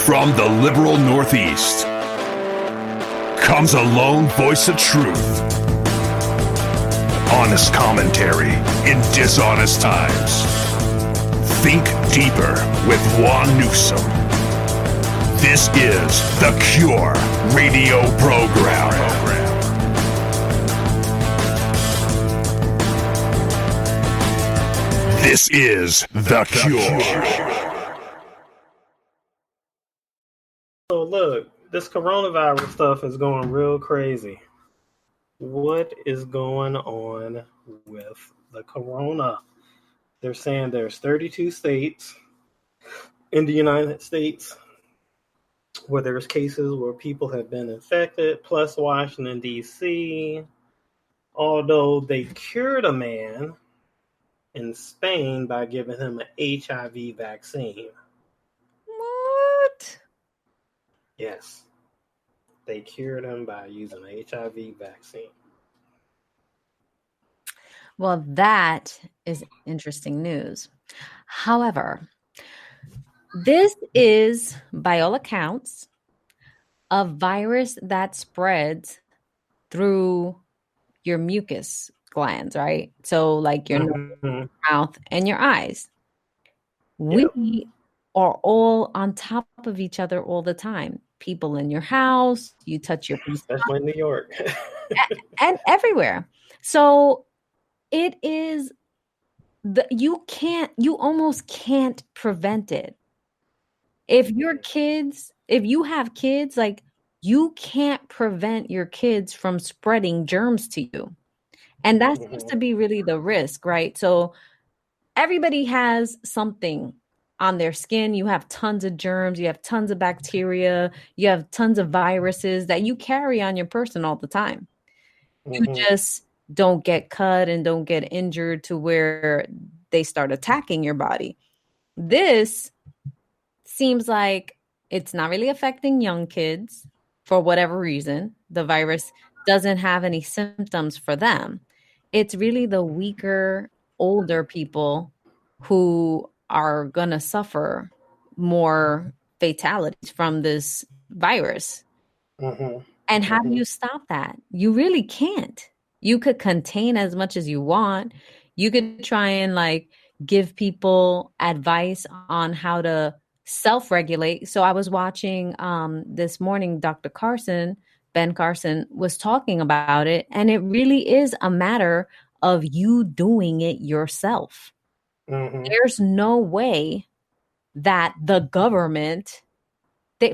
From the liberal Northeast comes a lone voice of truth. Honest commentary in dishonest times. Think deeper with Juan Newsom. This is the Cure Radio Program. This is the Cure. So look, this coronavirus stuff is going real crazy. What is going on with the corona? They're saying there's 32 states in the United States where there's cases where people have been infected, plus Washington, D.C., although they cured a man in Spain by giving him an HIV vaccine. What? Yes. They cured him by using an HIV vaccine. Well, that is interesting news. However, this is, by all accounts, a virus that spreads through your mucus glands, right? So like your nose, mouth, and your eyes. We are all on top of each other all the time. People in your house, you touch your people. Especially in New York. and everywhere. So it is, you almost can't prevent it. If you have kids, like, you can't prevent your kids from spreading germs to you. And that seems to be really the risk, right? So everybody has something on their skin. You have tons of germs, you have tons of bacteria, you have tons of viruses that you carry on your person all the time. You just don't get cut and don't get injured to where they start attacking your body. This seems like it's not really affecting young kids for whatever reason. The virus doesn't have any symptoms for them. It's really the weaker, older people who are going to suffer more fatalities from this virus. And how do you stop that? You really can't. You could contain as much as you want. You could try and like give people advice on how to self-regulate. So I was watching this morning, Ben Carson was talking about it. And it really is a matter of you doing it yourself. There's no way that the government,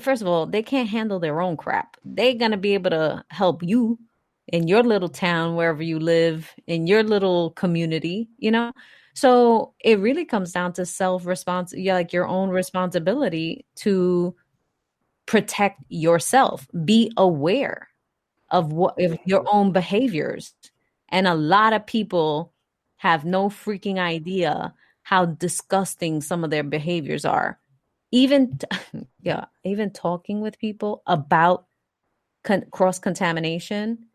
first of all, they can't handle their own crap. They're going to be able to help you in your little town, wherever you live, in your little community, you know? So it really comes down to like your own responsibility to protect yourself. Be aware of your own behaviors. And a lot of people have no freaking idea how disgusting some of their behaviors are. Even talking with people about cross-contamination,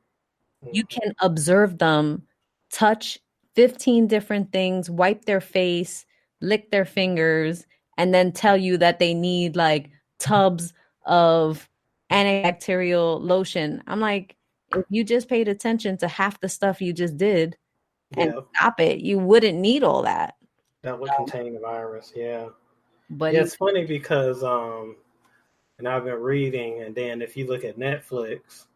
you can observe them touch 15 different things, wipe their face, lick their fingers, and then tell you that they need like tubs of antibacterial lotion. I'm like, if you just paid attention to half the stuff you just did and stop it, you wouldn't need all that. That would contain the virus, yeah. But it's funny because, and I've been reading, and then if you look at Netflix,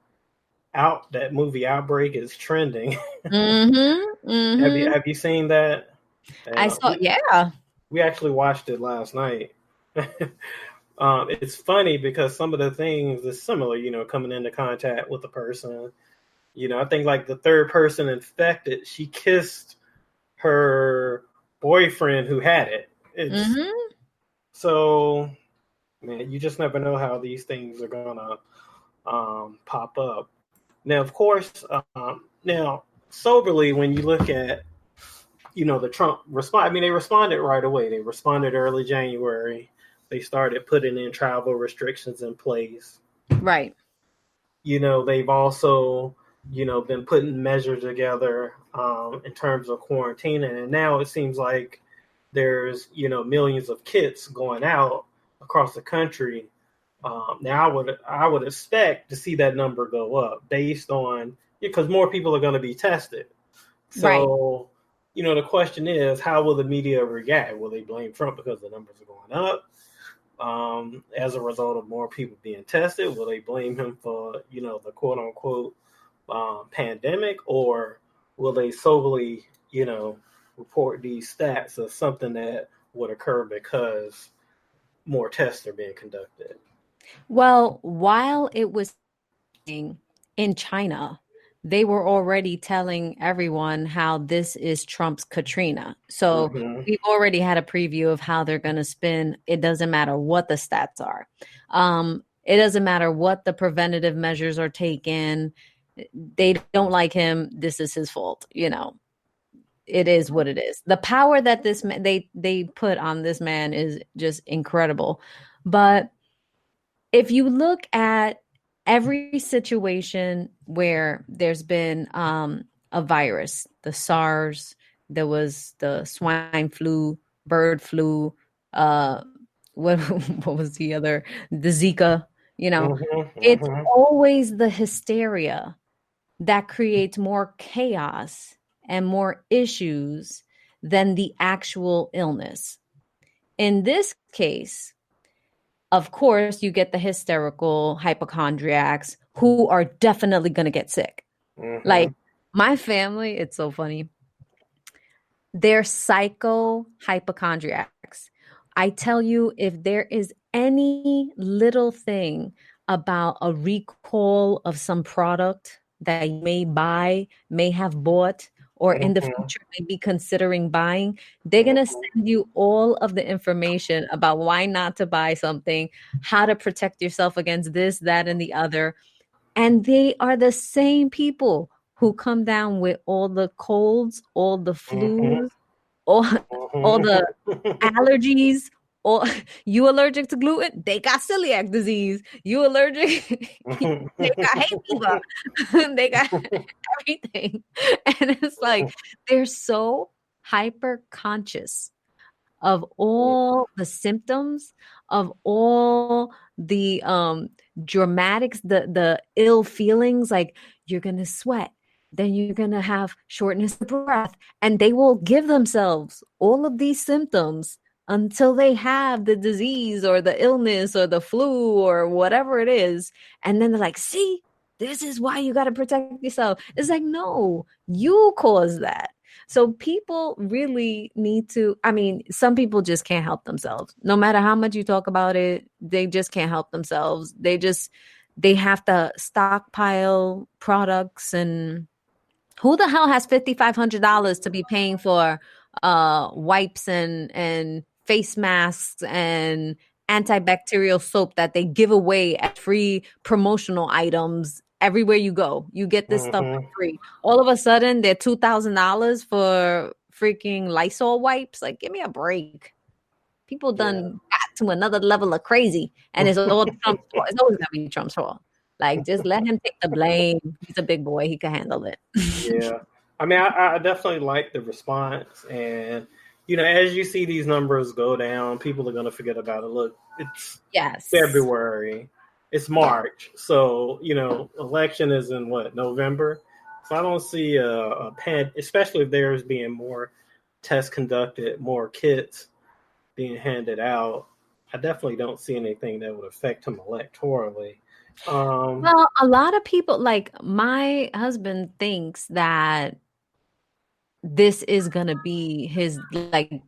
that movie Outbreak is trending. Have you seen that? I saw, yeah. We actually watched it last night. It's funny because some of the things is similar, you know, coming into contact with the person. You know, I think like the third person infected, she kissed her boyfriend who had it. So, man, you just never know how these things are gonna pop up. Now, of course, soberly, when you look at, you know, the Trump response, I mean, they responded right away. They responded early January. They started putting in travel restrictions in place. Right. You know, they've also, you know, been putting measures together in terms of quarantining. And now it seems like there's, you know, millions of kits going out across the country Now I would expect to see that number go up based on, because more people are going to be tested. Right. So, the question is, how will the media react? Will they blame Trump because the numbers are going up as a result of more people being tested? Will they blame him for, the quote unquote pandemic, or will they solely, report these stats as something that would occur because more tests are being conducted? Well, while it was in China, they were already telling everyone how this is Trump's Katrina. So we've already had a preview of how they're going to spin. It doesn't matter what the stats are. It doesn't matter what the preventative measures are taken. They don't like him. This is his fault. It is what it is. The power that this they put on this man is just incredible. But if you look at every situation where there's been a virus, the SARS, there was the swine flu, bird flu, what was the other? The Zika, it's always the hysteria that creates more chaos and more issues than the actual illness. In this case, of course, you get the hysterical hypochondriacs who are definitely going to get sick. Like my family, it's so funny. They're psycho hypochondriacs. I tell you, if there is any little thing about a recall of some product that you may buy, may have bought, or in the future may be considering buying, they're going to send you all of the information about why not to buy something, how to protect yourself against this, that, and the other. And they are the same people who come down with all the colds, all the flus, all the allergies. Or you allergic to gluten? They got celiac disease. You allergic? They got hay fever. They got everything. And it's like they're so hyper conscious of all the symptoms, of all the dramatics, the ill feelings, like you're gonna sweat, then you're gonna have shortness of breath, and they will give themselves all of these symptoms until they have the disease or the illness or the flu or whatever it is. And then they're like, see, this is why you got to protect yourself. It's like, no, you caused that. So people really need to, some people just can't help themselves. No matter how much you talk about it, they just can't help themselves. They have to stockpile products, and who the hell has $5,500 to be paying for wipes and face masks and antibacterial soap that they give away as free promotional items everywhere you go? You get this stuff for free. All of a sudden, they're $2,000 for freaking Lysol wipes. Like, give me a break. People done got to another level of crazy, and it's all Trump's fault. It's always gonna be Trump's fault. Like, just let him take the blame. He's a big boy. He can handle it. Yeah. I definitely like the response. And, as you see these numbers go down, people are going to forget about it. Look, it's February. It's March. So, election is in November? So I don't see a especially if there's being more tests conducted, more kits being handed out. I definitely don't see anything that would affect him electorally. Well, a lot of people, like my husband, thinks that this is going to be his,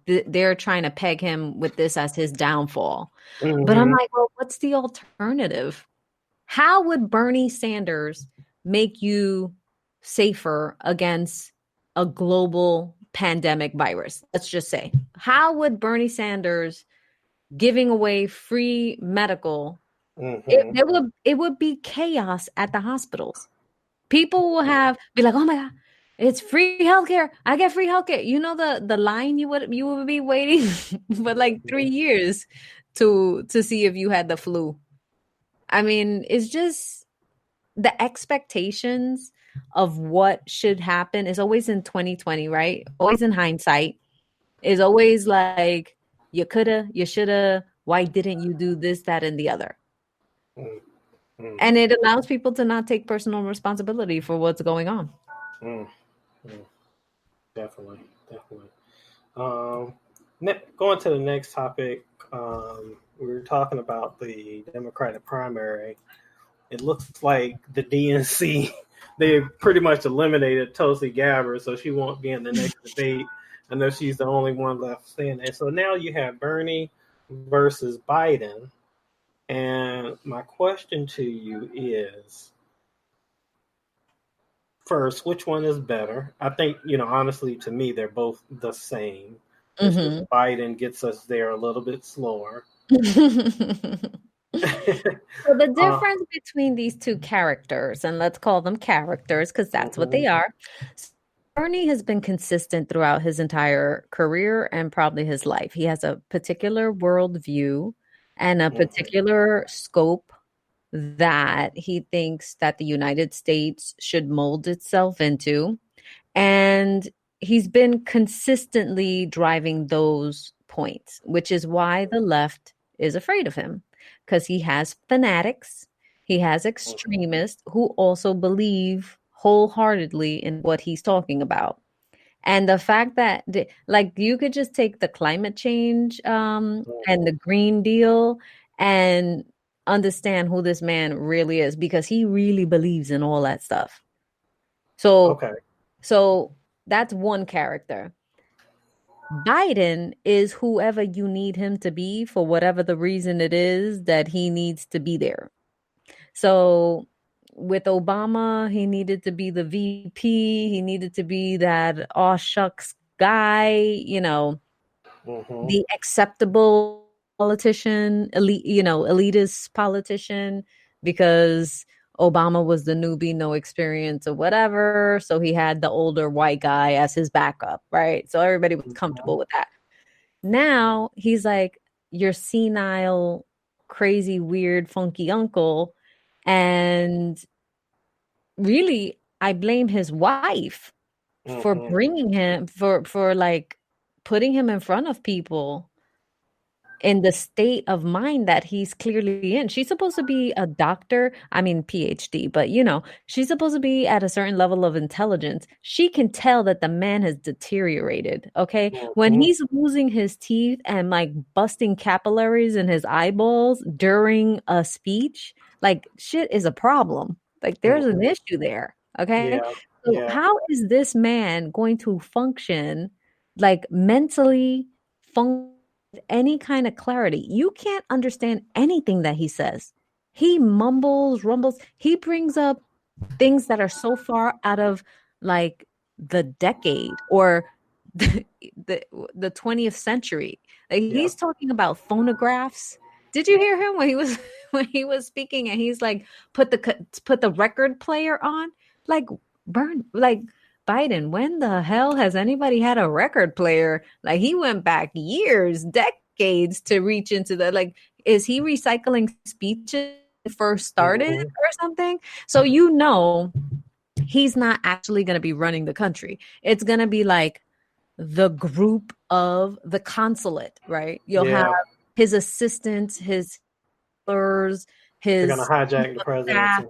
they're trying to peg him with this as his downfall. But I'm like, well, what's the alternative? How would Bernie Sanders make you safer against a global pandemic virus? Let's just say, how would Bernie Sanders giving away free medical, it would be chaos at the hospitals. People will be like, oh my God, it's free healthcare. I get free healthcare. You know, the line you would be waiting for like 3 years to see if you had the flu. It's just the expectations of what should happen is always in 2020, right? Always in hindsight. Is always like, you coulda, you shoulda, why didn't you do this, that, and the other? And it allows people to not take personal responsibility for what's going on. Definitely. Going to the next topic, we were talking about the Democratic primary. It looks like the DNC, they pretty much eliminated Tulsi Gabbard, so she won't be in the next debate. I know she's the only one left standing. So now you have Bernie versus Biden. And my question to you is, first, which one is better? I think, honestly, to me, they're both the same. Mm-hmm. Biden gets us there a little bit slower. So the difference between these two characters, and let's call them characters because that's what they are. Bernie has been consistent throughout his entire career and probably his life. He has a particular worldview and a particular scope that he thinks that the United States should mold itself into. And he's been consistently driving those points, which is why the left is afraid of him, because he has fanatics, he has extremists who also believe wholeheartedly in what he's talking about. And the fact that, like, you could just take the climate change and the Green Deal and understand who this man really is, because he really believes in all that stuff. So that's one character. Biden is whoever you need him to be for whatever the reason it is that he needs to be there. So with Obama, he needed to be the VP. He needed to be that aw shucks guy, the acceptable politician, elitist politician, because Obama was the newbie, no experience or whatever. So he had the older white guy as his backup, right? So everybody was comfortable with that. Now he's like your senile, crazy, weird, funky uncle. And really, I blame his wife for bringing him, for like putting him in front of people in the state of mind that he's clearly in. She's supposed to be a doctor, PhD, but she's supposed to be at a certain level of intelligence. She can tell that the man has deteriorated, okay? When he's losing his teeth and like busting capillaries in his eyeballs during a speech, like shit is a problem. Like there's an issue there, okay? So how is this man going to function, like mentally function with any kind of clarity? You can't understand anything that he says. He mumbles, rumbles. He brings up things that are so far out of like the decade or the 20th century. Like he's talking about phonographs. Did you hear him when he was speaking and he's like put the record player on? Like Biden, when the hell has anybody had a record player? Like he went back years, decades to reach into the, like, is he recycling speeches first started or something? So he's not actually going to be running the country. It's going to be like the group of the consulate, right? You'll have his assistants, his they're going to hijack the presidency.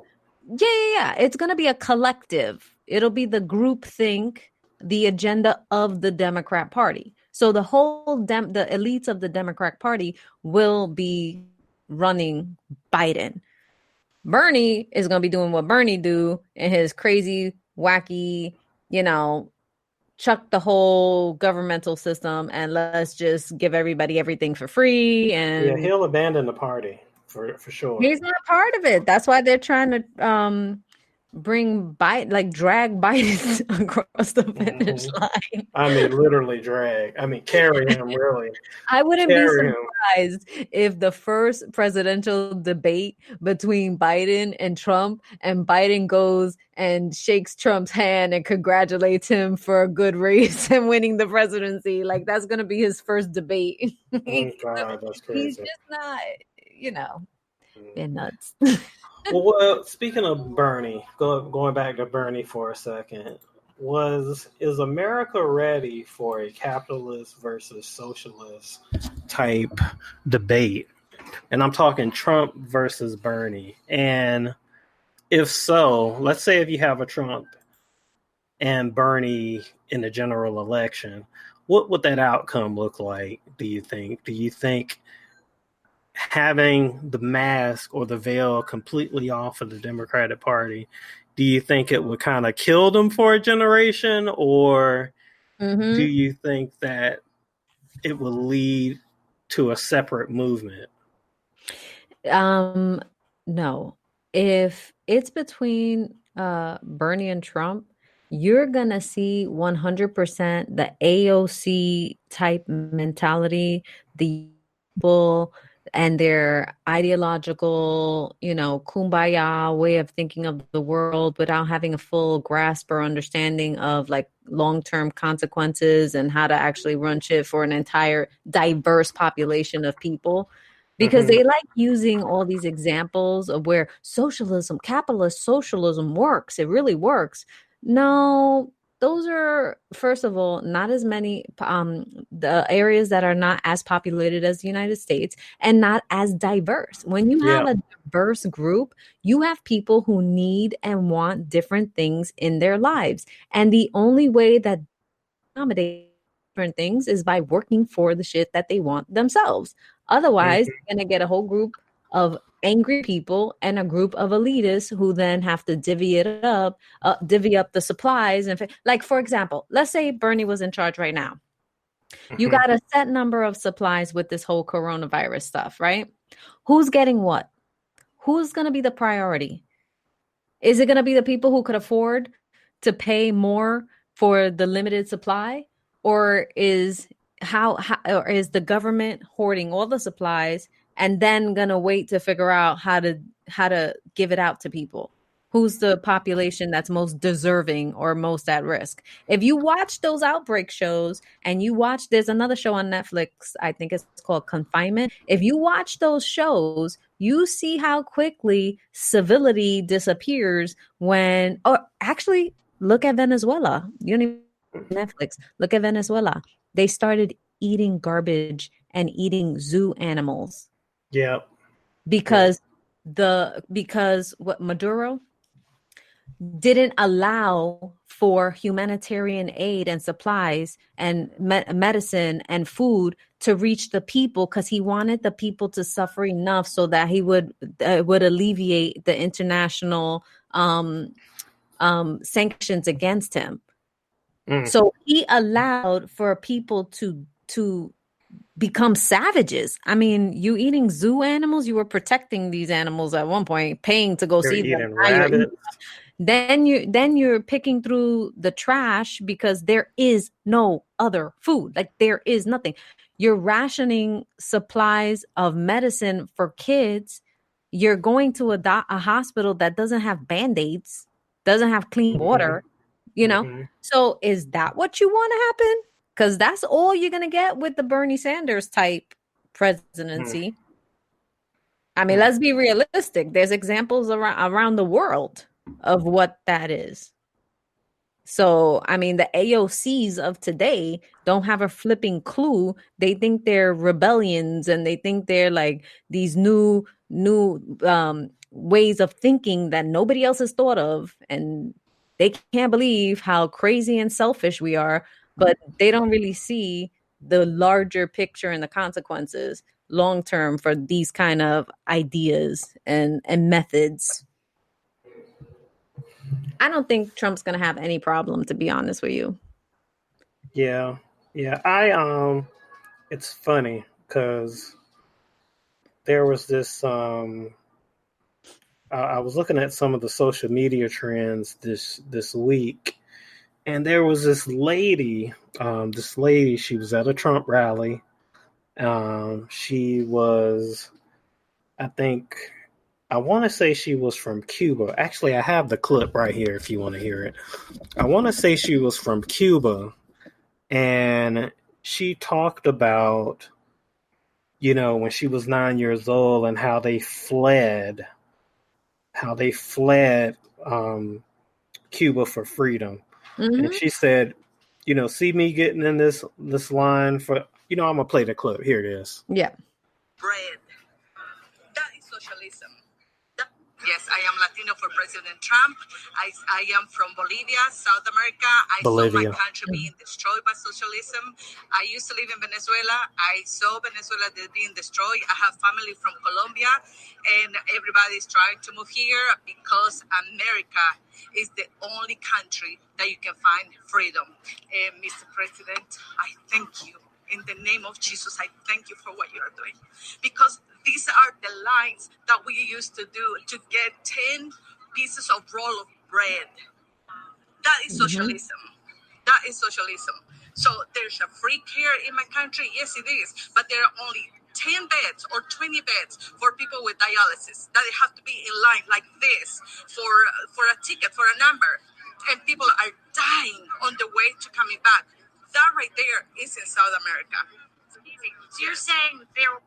Yeah. It's going to be a collective. It'll be the group think, the agenda of the Democrat Party. So the whole the elites of the Democrat Party will be running Biden. Bernie is going to be doing what Bernie do in his crazy, wacky, chuck the whole governmental system and let's just give everybody everything for free. And he'll abandon the party for sure. He's not part of it. That's why they're trying to bring Biden, like drag Biden across the finish line. Literally drag. Carry him, really. I wouldn't be surprised if the first presidential debate between Biden and Trump, and Biden goes and shakes Trump's hand and congratulates him for a good race and winning the presidency. Like that's going to be his first debate. God, that's crazy. He's just not, being nuts. Well, speaking of Bernie, going back to Bernie for a second, is America ready for a capitalist versus socialist type debate? And I'm talking Trump versus Bernie. And if so, let's say if you have a Trump and Bernie in the general election, what would that outcome look like, do you think? Do you think having the mask or the veil completely off of the Democratic Party, do you think it would kind of kill them for a generation? Or do you think that it will lead to a separate movement? No. If it's between Bernie and Trump, you're gonna see 100% the AOC type mentality, the people and their ideological, kumbaya way of thinking of the world without having a full grasp or understanding of like long-term consequences and how to actually run shit for an entire diverse population of people. Because they like using all these examples of where socialism, capitalist socialism works. It really works. No, those are, first of all, not as many, the areas that are not as populated as the United States and not as diverse. When you have a diverse group, you have people who need and want different things in their lives. And the only way that accommodate different things is by working for the shit that they want themselves. Otherwise, you're going to get a whole group of angry people and a group of elitists who then have to divvy up the supplies. And like, for example, let's say Bernie was in charge right now. You got a set number of supplies with this whole coronavirus stuff, right? Who's getting what? Who's going to be the priority? Is it going to be the people who could afford to pay more for the limited supply? Or is or is the government hoarding all the supplies and then gonna wait to figure out how to give it out to people? Who's the population that's most deserving or most at risk? If you watch those outbreak shows and there's another show on Netflix, I think it's called Confinement. If you watch those shows, you see how quickly civility disappears actually look at Venezuela. You don't even Netflix. Look at Venezuela. They started eating garbage and eating zoo animals. Yeah. Because what Maduro didn't allow for humanitarian aid and supplies and medicine and food to reach the people because he wanted the people to suffer enough so that he would alleviate the international sanctions against him. So he allowed for people to become savages. I mean, you eating zoo animals, you were protecting these animals at one point, paying to go see them. Then you're picking through the trash because there is no other food. Like there is nothing. You're rationing supplies of medicine for kids. You're going to a hospital that doesn't have Band-Aids, doesn't have clean water. So is that what you want to happen? Because that's all you're going to get with the Bernie Sanders type presidency. I mean, let's be realistic. There's examples around the world of what that is. So, I mean, the AOCs of today don't have a flipping clue. They think they're rebellions and they think they're like these new ways of thinking that nobody else has thought of. And they can't believe how crazy and selfish we are, but they don't really see the larger picture and the consequences long term for these kind of ideas and methods. I don't think Trump's going to have any problem, to be honest with you. Yeah. It's funny because there was this, I was looking at some of the social media trends this week, and there was this lady, she was at a Trump rally. She was, I want to say she was from Cuba. Actually, I have the clip right here if you want to hear it. I want to say she was from Cuba, and she talked about, when she was 9 years old and how they fled Cuba for freedom. And she said, see me getting in this line for, I'm going to play the clip. Here it is. Yeah. Bread. socialism. Yes, I am Latino for President Trump. I am from Bolivia, South America. I saw my country being destroyed by socialism. I used to live in Venezuela. I saw Venezuela being destroyed. I have family from Colombia, and everybody's trying to move here because America is the only country that you can find freedom. And Mr. President, I thank you. In the name of Jesus, I thank you for what you are doing. Because these are the lines that we used to do to get 10 pieces of roll of bread. That is socialism. That is socialism. So there's a free care in my country. Yes, it is. But there are only 10 beds or 20 beds for people with dialysis. That they have to be in line like this for a ticket, for a number. And people are dying on the way to coming back. That right there is in South America. So you're saying there...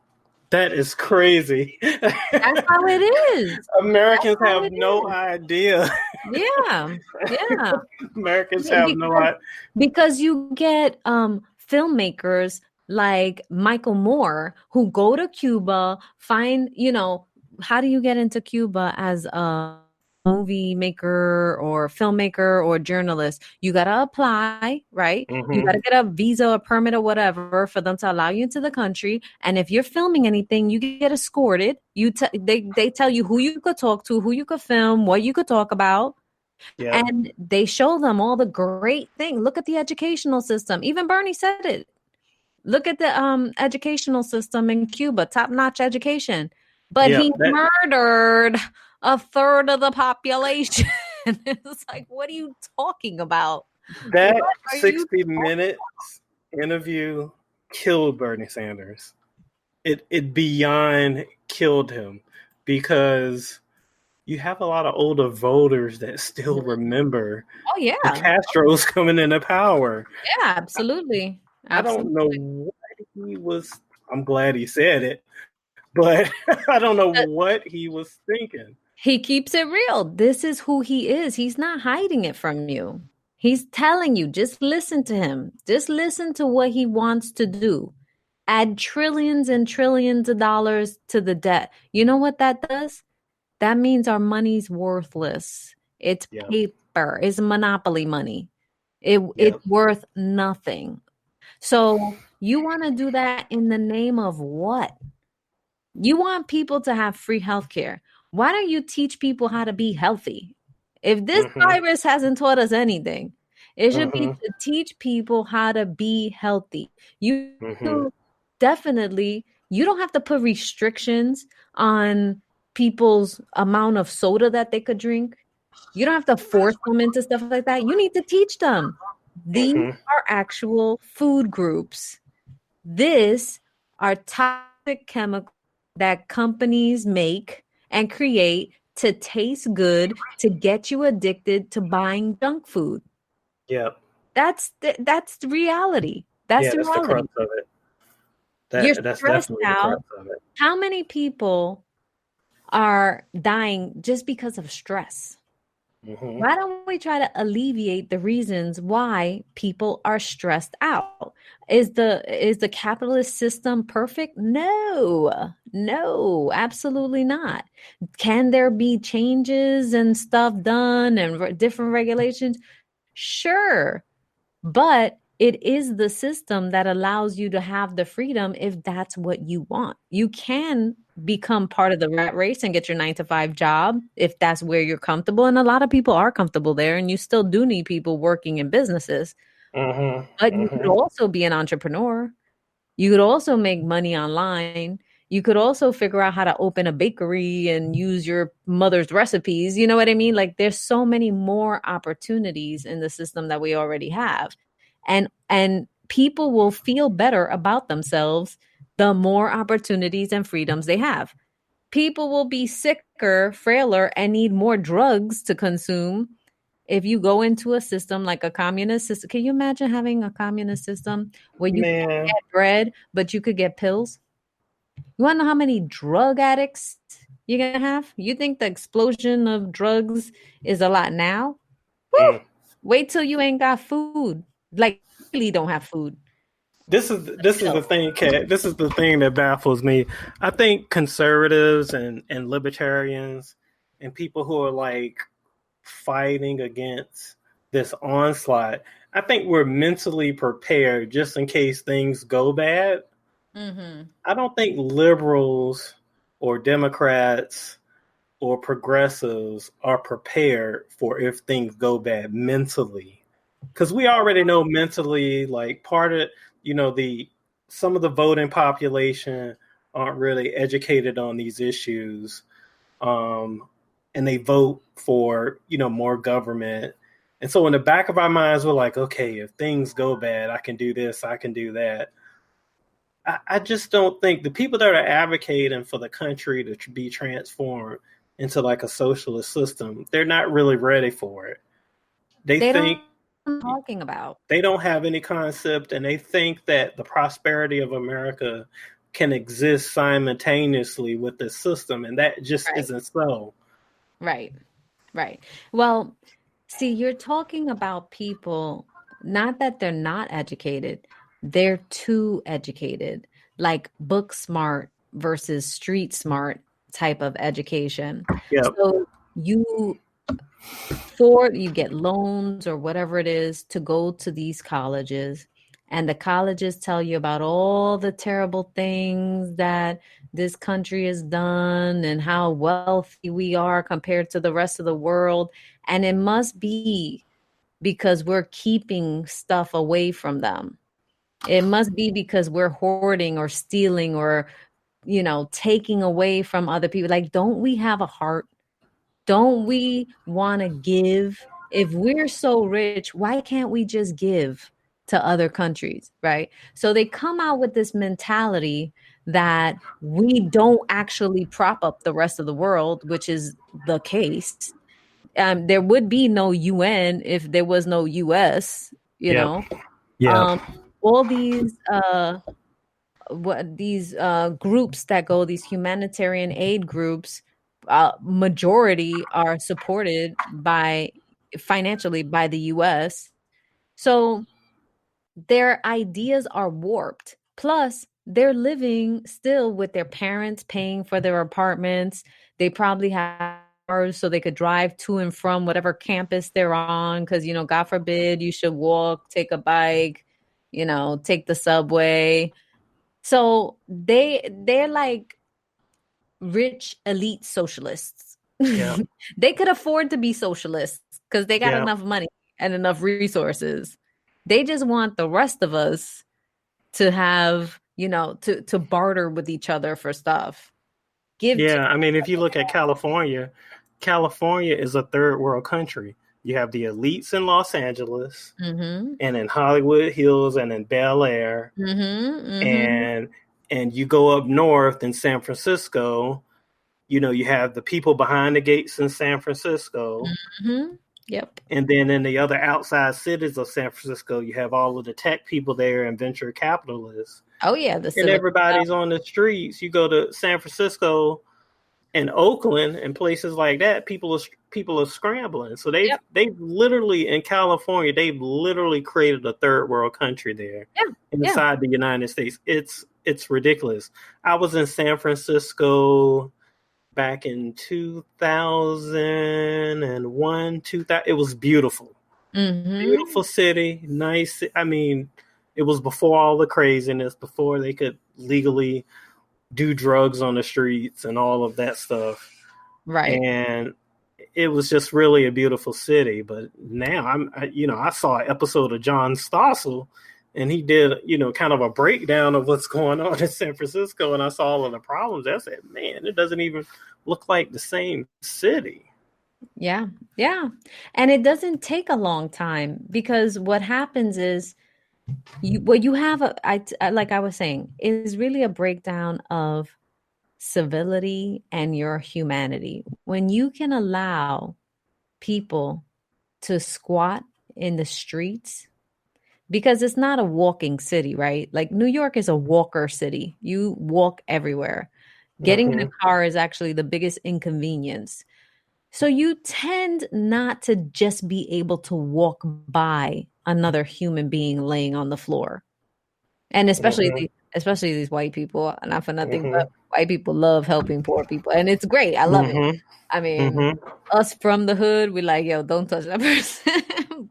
That is crazy. That's how it is. Americans have no idea. Yeah. Americans have no idea. Because you get filmmakers like Michael Moore who go to Cuba, find, how do you get into Cuba as a movie maker or filmmaker or journalist? You got to apply, right? You got to get a visa or permit or whatever for them to allow you into the country. And if you're filming anything, you get escorted. They tell you who you could talk to, who you could film, what you could talk about. Yeah. And they show them all the great things. Look at the educational system. Even Bernie said it. Look at the educational system in Cuba, top-notch education. But he murdered a third of the population. It's like, what are you talking about? That 60 Minutes interview killed Bernie Sanders. It beyond killed him because you have a lot of older voters that still remember the Castros coming into power. Yeah, absolutely. I don't know what he was. I'm glad he said it, but I don't know what he was thinking. He keeps it real. This is who he is. He's not hiding it from you. He's telling you, just listen to him. Just listen to what he wants to do. Add trillions and trillions of dollars to the debt. You know what that does? That means our money's worthless. It's paper. It's monopoly money. It's worth nothing. So you want to do that in the name of what? You want people to have free healthcare. Why don't you teach people how to be healthy? If this virus hasn't taught us anything, it should be to teach people how to be healthy. You definitely, you don't have to put restrictions on people's amount of soda that they could drink. You don't have to force them into stuff like that. You need to teach them. These are actual food groups. These are toxic chemicals that companies make and create to taste good, to get you addicted to buying junk food. Yep. That's the reality. That's the reality. The crux of it. You're that's stressed definitely out. the crux of it. How many people are dying just because of stress? Why don't we try to alleviate the reasons why people are stressed out? Is the capitalist system perfect? No, absolutely not. Can there be changes and stuff done and different regulations? Sure. But it is the system that allows you to have the freedom if that's what you want. You can become part of the rat race and get your 9-to-5 job if that's where you're comfortable. And a lot of people are comfortable there, and you still do need people working in businesses. But you could also be an entrepreneur. You could also make money online. You could also figure out how to open a bakery and use your mother's recipes. You know what I mean? Like, there's so many more opportunities in the system that we already have. And people will feel better about themselves the more opportunities and freedoms they have. People will be sicker, frailer, and need more drugs to consume if you go into a system like a communist system. Can you imagine having a communist system where you can't get bread, but you could get pills? You want to know how many drug addicts you're going to have? You think the explosion of drugs is a lot now? Woo! Wait till you ain't got food. Like, really don't have food. This is the thing, Kat. This is the thing that baffles me. I think conservatives and libertarians and people who are like fighting against this onslaught, I think we're mentally prepared just in case things go bad. Mm-hmm. I don't think liberals or Democrats or progressives are prepared for if things go bad mentally. Because we already know mentally, like part of, some of the voting population aren't really educated on these issues. And they vote for, more government. And so in the back of our minds, we're like, okay, if things go bad, I can do this, I can do that. I just don't think the people that are advocating for the country to be transformed into like a socialist system, they're not really ready for it. They think talking about. They don't have any concept, and they think that the prosperity of America can exist simultaneously with this system, and that just isn't so. Right. Well, see, you're talking about people, not that they're not educated, they're too educated, like book smart versus street smart type of education. Yep. So you get loans or whatever it is to go to these colleges, and the colleges tell you about all the terrible things that this country has done and how wealthy we are compared to the rest of the world. And it must be because we're keeping stuff away from them. It must be because we're hoarding or stealing or, taking away from other people. Like, don't we have a heart? Don't we want to give? If we're so rich, why can't we just give to other countries, right? So they come out with this mentality that we don't actually prop up the rest of the world, which is the case. There would be no UN if there was no US, Yeah. All these groups that go, these humanitarian aid groups, majority are supported financially by the US. So their ideas are warped. Plus, they're living still with their parents paying for their apartments. They probably have cars so they could drive to and from whatever campus they're on. Because, God forbid you should walk, take a bike, take the subway. So they're like rich elite socialists. Yeah. They could afford to be socialists because they got enough money and enough resources. They just want the rest of us to have, to barter with each other for stuff. If you look at California is a third world country. You have the elites in Los Angeles and in Hollywood Hills and in Bel Air. And you go up north in San Francisco, you have the people behind the gates in San Francisco. Yep. And then in the other outside cities of San Francisco, you have all of the tech people there and venture capitalists. Oh, yeah. And everybody's on the streets. You go to San Francisco and Oakland and places like that, people are scrambling. So they've literally, in California, they've literally created a third world country there inside the United States. It's ridiculous. I was in San Francisco back in 2001, 2000. It was beautiful. Beautiful city, nice. It was before all the craziness, before they could legally do drugs on the streets and all of that stuff. Right. And it was just really a beautiful city. But now I saw an episode of John Stossel, and he did, kind of a breakdown of what's going on in San Francisco. And I saw all of the problems. I said, man, it doesn't even look like the same city. Yeah. Yeah. And it doesn't take a long time, because what happens is what you have, like I was saying, is really a breakdown of civility and your humanity. When you can allow people to squat in the streets, because it's not a walking city, right? Like New York is a walker city. You walk everywhere. Getting in a car is actually the biggest inconvenience. So you tend not to just be able to walk by another human being laying on the floor. And especially these white people, not for nothing, but white people love helping poor people, and it's great. I love it. I mean, us from the hood, we like, yo, don't touch that person.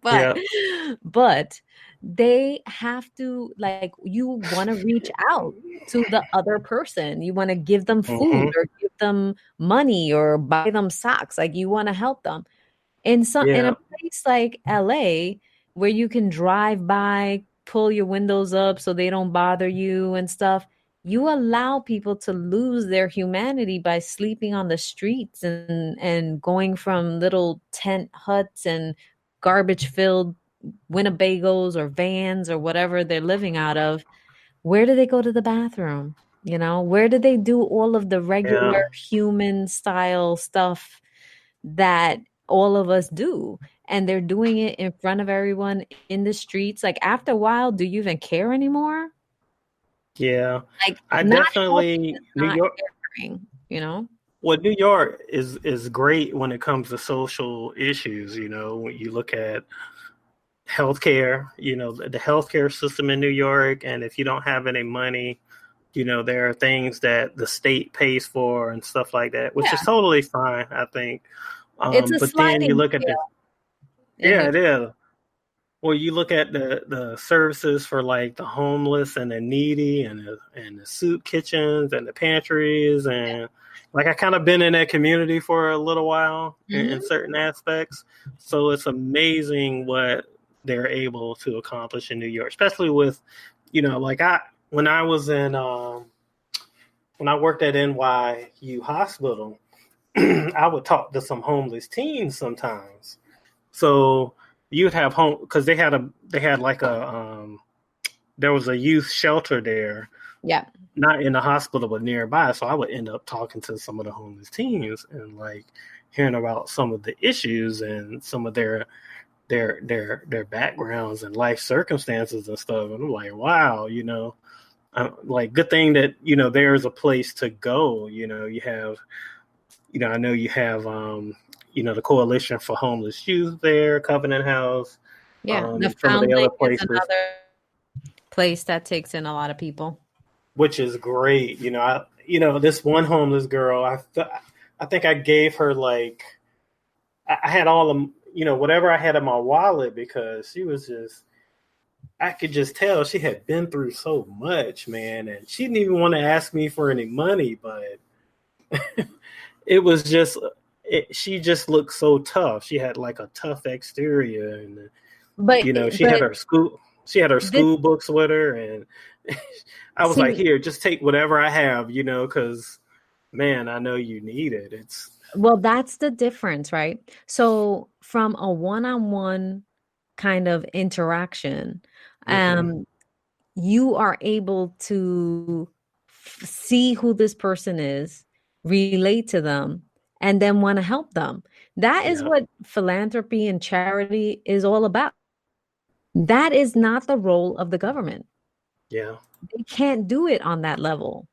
But they have to, like, you want to reach out to the other person. You want to give them food or give them money or buy them socks. Like, you want to help them. In a place like LA, where you can drive by, pull your windows up so they don't bother you and stuff, you allow people to lose their humanity by sleeping on the streets and going from little tent huts and garbage filled Winnebagos or vans or whatever they're living out of. Where do they go to the bathroom? You know, where do they do all of the regular human style stuff that all of us do? And they're doing it in front of everyone in the streets. Like, after a while, do you even care anymore? Yeah. Like, I definitely, New York, caring, you know? Well, New York is great when it comes to social issues. You know, when you look at healthcare, you know, the healthcare system in New York, and if you don't have any money, you know, there are things that the state pays for and stuff like that, which is totally fine, I think. It's a but sliding then you look at it is. Well, you look at the services for like the homeless and the needy and the soup kitchens and the pantries, and like, I kind of been in that community for a little while in certain aspects. So it's amazing what they're able to accomplish in New York, especially with, you know, like when I was in when I worked at NYU Hospital, I would talk to some homeless teens sometimes. So you'd have home, because there was a youth shelter there. Yeah. Not in the hospital, but nearby. So I would end up talking to some of the homeless teens and like hearing about some of the issues and some of their backgrounds and life circumstances and stuff. And I'm like, wow, you know, like, good thing that, you know, there's a place to go. You know, you have, you know, I know you have, you know, the Coalition for Homeless Youth there, Covenant House. Yeah, the some of the other places. Is another place that takes in a lot of people, which is great. You know, this one homeless girl, I think I gave her, like, I had all of, you know, whatever I had in my wallet, because she was just, I could just tell she had been through so much, man. And she didn't even want to ask me for any money, but it was just, she just looked so tough. She had like a tough exterior, and but, you know, she had her school books with her, and I was like, here, just take whatever I have, you know, because, man, I know you need it. Well, that's the difference, right? So from a one-on-one kind of interaction, you are able to see who this person is, relate to them, and then want to help them. That is what philanthropy and charity is all about. That is not the role of the government. Yeah. They can't do it on that level.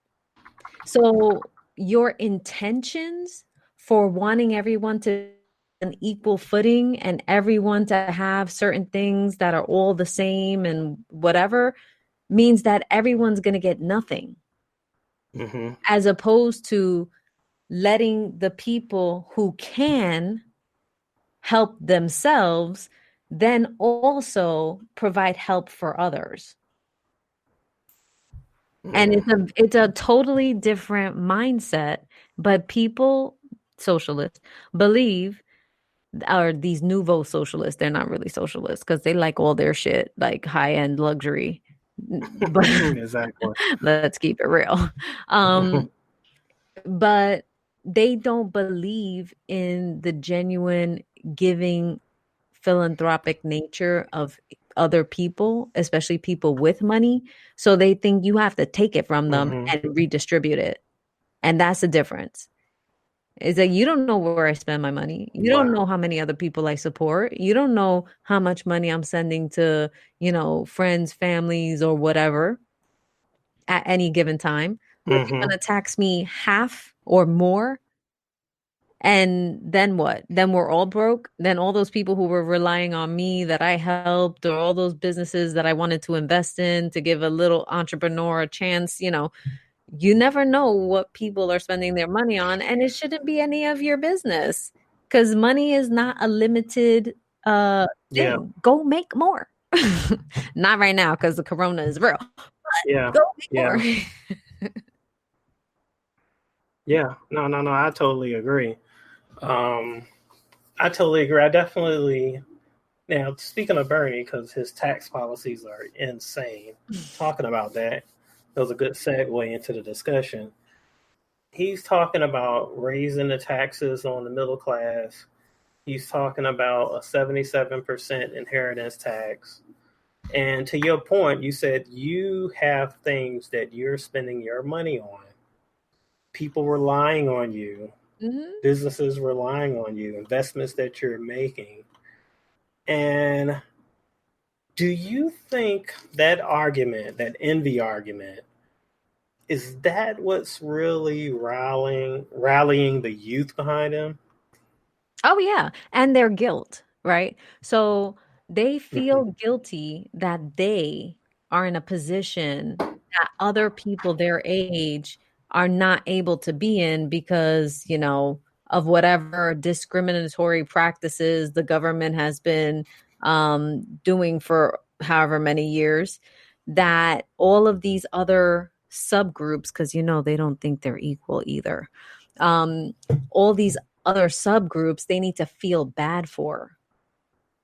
So your intentions for wanting everyone to an equal footing and everyone to have certain things that are all the same and whatever means that everyone's going to get nothing. As opposed to letting the people who can help themselves then also provide help for others. And it's a totally different mindset, but people, socialists, believe, or these nouveau socialists, they're not really socialists because they like all their shit, like high-end luxury. But exactly. Let's keep it real. But they don't believe in the genuine giving, philanthropic nature of other people, especially people with money. So they think you have to take it from them and redistribute it. And that's the difference. Is that you don't know where I spend my money. You don't know how many other people I support. You don't know how much money I'm sending to, you know, friends, families, or whatever at any given time. If you're going to tax me half or more And then what? Then we're all broke? Then all those people who were relying on me that I helped, or all those businesses that I wanted to invest in to give a little entrepreneur a chance, you never know what people are spending their money on, and it shouldn't be any of your business, because money is not a limited thing. Go make more. Not right now, because the corona is real. But go make more. Yeah. No. I totally agree. I definitely. Now, speaking of Bernie, because his tax policies are insane, talking about that was a good segue into the discussion. He's talking about raising the taxes on the middle class. He's talking about a 77% inheritance tax. And to your point, you said you have things that you're spending your money on. People relying on you. Mm-hmm. Businesses relying on you. Investments that you're making. And do you think that argument, that envy argument, is that what's really rallying the youth behind him? Oh, yeah. And their guilt, right? So they feel guilty that they are in a position that other people their age are not able to be in because, of whatever discriminatory practices the government has been doing for however many years, that all of these other subgroups, because, they don't think they're equal either. All these other subgroups they need to feel bad for.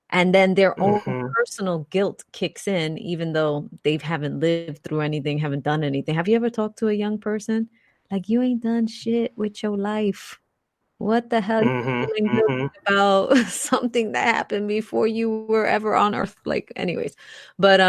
And then their own personal guilt kicks in, even though they haven't lived through anything, haven't done anything. Have you ever talked to a young person? Like, you ain't done shit with your life. What the hell are you feeling guilty about something that happened before you were ever on earth? Like, anyways. But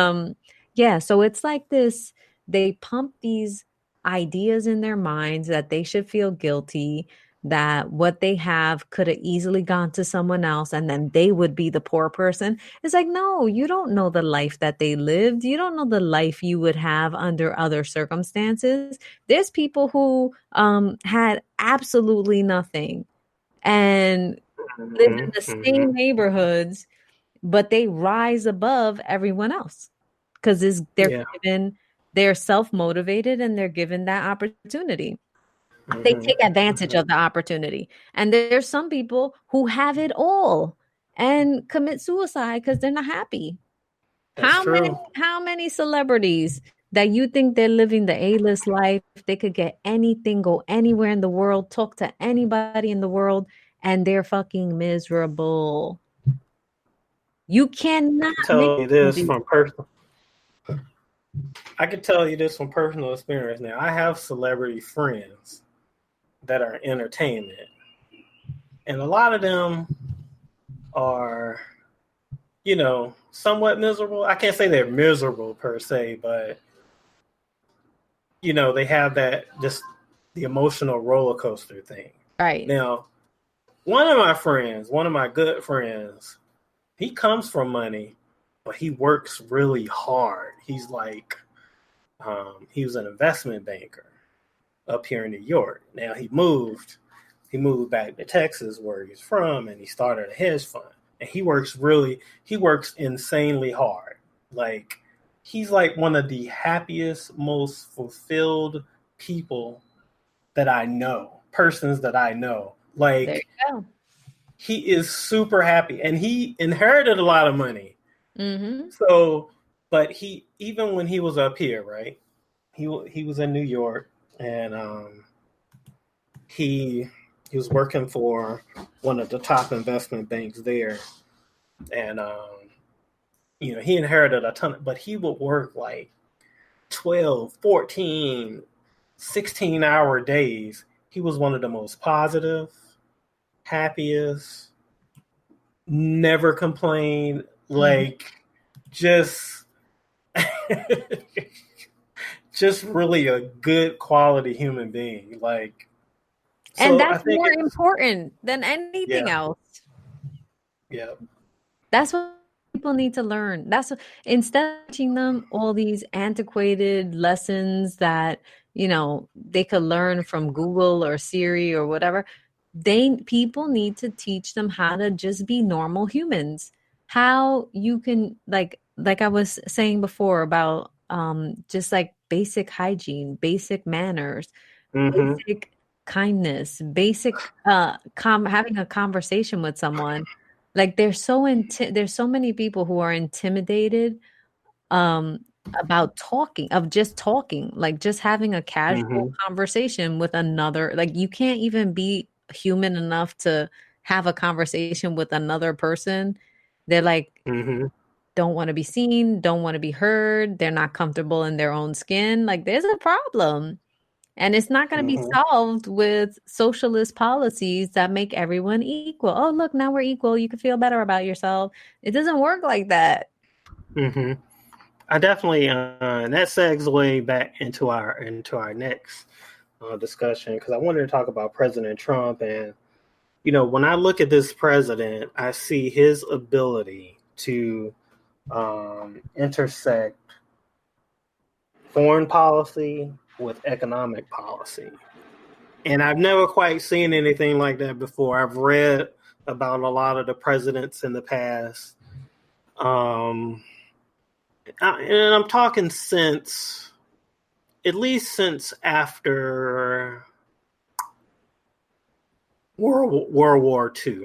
yeah, so it's like this, they pump these ideas in their minds that they should feel guilty, that what they have could have easily gone to someone else and then they would be the poor person. It's like, no, you don't know the life that they lived. You don't know the life you would have under other circumstances. There's people who had absolutely nothing and live in the same neighborhoods, but they rise above everyone else because they're self-motivated and they're given that opportunity. They take advantage of the opportunity. And there's some people who have it all and commit suicide because they're not happy. How many celebrities that you think they're living the A-list life, they could get anything, go anywhere in the world, talk to anybody in the world, and they're fucking miserable. You cannot tell you this from personal. I can tell you this from personal experience. Now, I have celebrity friends that are entertainment, and a lot of them are, somewhat miserable. I can't say they're miserable per se, but they have the emotional roller coaster thing. Right. Now, one of my good friends, he comes from money, but he works really hard. He's like, he was an investment banker up here in New York. Now he moved back to Texas where he's from, and he started a hedge fund. And he works insanely hard. Like, he's like one of the happiest, most fulfilled persons that I know. Like, there you go. He is super happy, and he inherited a lot of money. So, but even when he was up here, right? He was in New York, and he was working for one of the top investment banks there, and he inherited a ton, but he would work like 12, 14, 16-hour days. He was one of the most positive, happiest, never complained, like just really a good quality human being. Like, and that's more important than anything else. Yeah. That's what people need to learn. Instead of teaching them all these antiquated lessons that, they could learn from Google or Siri or whatever, people need to teach them how to just be normal humans. How you can like I was saying before about just like basic hygiene, basic manners, basic kindness, basic having a conversation with someone. Like there's so many people who are intimidated about talking, like just having a casual conversation with another. Like you can't even be human enough to have a conversation with another person. They're like don't want to be seen, don't want to be heard, they're not comfortable in their own skin. Like there's a problem. And it's not going to be solved with socialist policies that make everyone equal. Oh, look, now we're equal. You can feel better about yourself. It doesn't work like that. I definitely, and that segues back into our next discussion, because I wanted to talk about President Trump. And, you know, when I look at this president, I see his ability to intersect foreign policy with economic policy. And I've never quite seen anything like that before. I've read about a lot of the presidents in the past. And I'm talking at least since after World War II.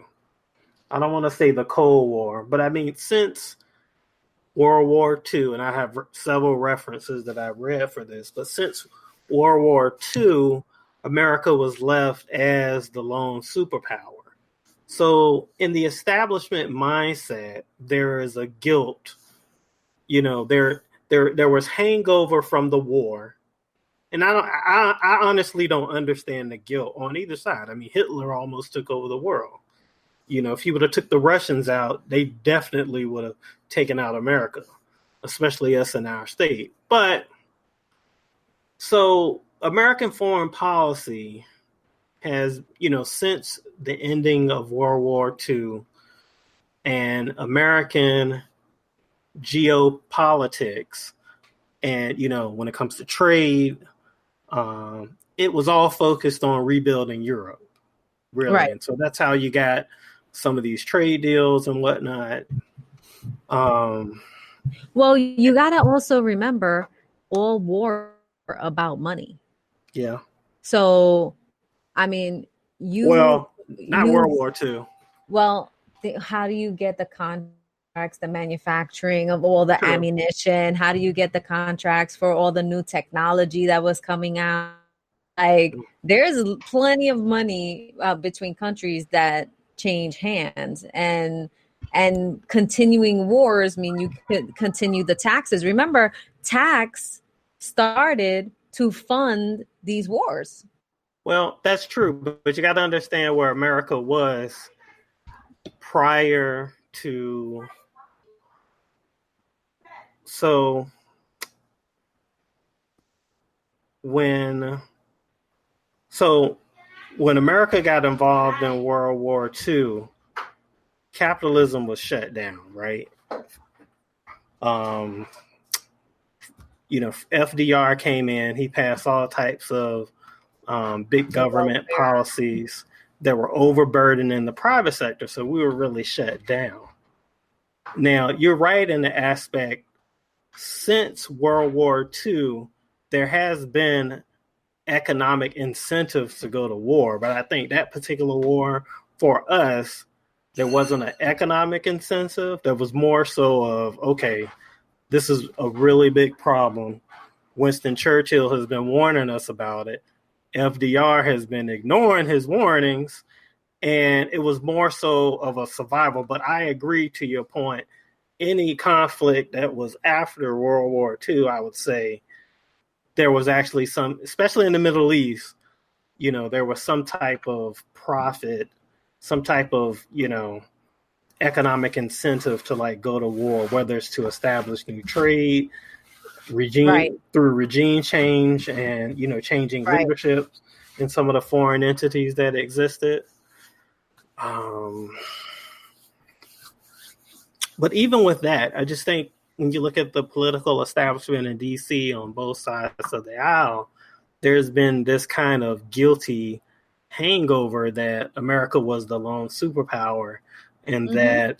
I don't want to say the Cold War, but I mean since World War II, and I have several references that I read for this, but since World War II, America was left as the lone superpower. So in the establishment mindset, there is a guilt. You know, there was hangover from the war. And I honestly don't understand the guilt on either side. I mean, Hitler almost took over the world. You know, if he would have took the Russians out, they definitely would have taken out America, especially us in our state. But so American foreign policy has, you know, since the ending of World War II and American geopolitics, and, you know, when it comes to trade, it was all focused on rebuilding Europe, really. Right. And so that's how you got some of these trade deals and whatnot. Well, you got to also remember all war about money. Yeah. So, I mean, not World War II. Well, how do you get the contracts, the manufacturing of all the ammunition? How do you get the contracts for all the new technology that was coming out? Like, there's plenty of money between countries that change hands, and continuing wars mean you could continue the taxes. Remember, tax started to fund these wars. Well, that's true, but you got to understand where America was prior to. So when America got involved in World War II, capitalism was shut down, right? You know, FDR came in, he passed all types of big government policies that were overburdening the private sector. So we were really shut down. Now, you're right in the aspect, since World War II, there has been economic incentives to go to war. But I think that particular war for us, there wasn't an economic incentive. There was more so of, okay, this is a really big problem. Winston Churchill has been warning us about it. FDR has been ignoring his warnings, and it was more so of a survival. But I agree to your point. Any conflict that was after World War II, I would say there was actually some, especially in the Middle East, you know, there was some type of profit, some type of, you know, economic incentive to like go to war, whether it's to establish new trade, through regime change and, you know, changing leadership in some of the foreign entities that existed. But even with that, I just think when you look at the political establishment in DC on both sides of the aisle, there's been this kind of guilty hangover that America was the lone superpower and that,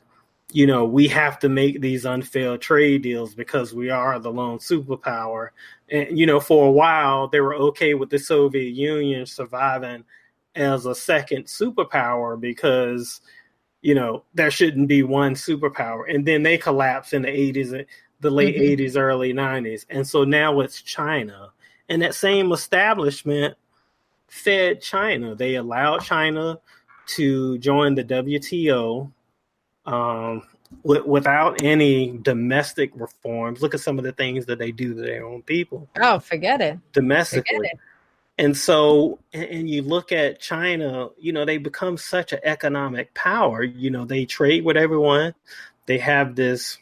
you know, we have to make these unfair trade deals because we are the lone superpower. And, you know, for a while, they were okay with the Soviet Union surviving as a second superpower because, you know, there shouldn't be one superpower. And then they collapsed in the 80s, the late 80s, early 90s. And so now it's China. And that same establishment fed China. They allowed China to join the WTO without any domestic reforms. Look at some of the things that they do to their own people. Oh, forget it. Domestically. Forget it. And so, and you look at China, you know, they become such an economic power. You know, they trade with everyone. They have this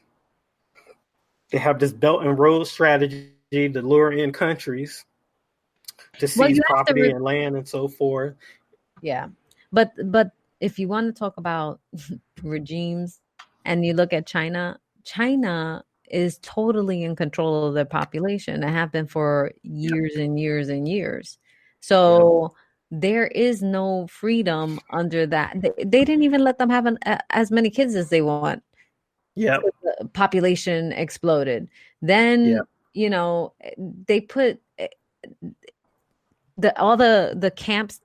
Belt and Road strategy to lure in countries to seize property and land and so forth. Yeah. But if you want to talk about regimes and you look at China is totally in control of their population and have been for years and years and years. So there is no freedom under that. They didn't even let them have as many kids as they want. Yeah. The population exploded. Then, you know, they put all the camps,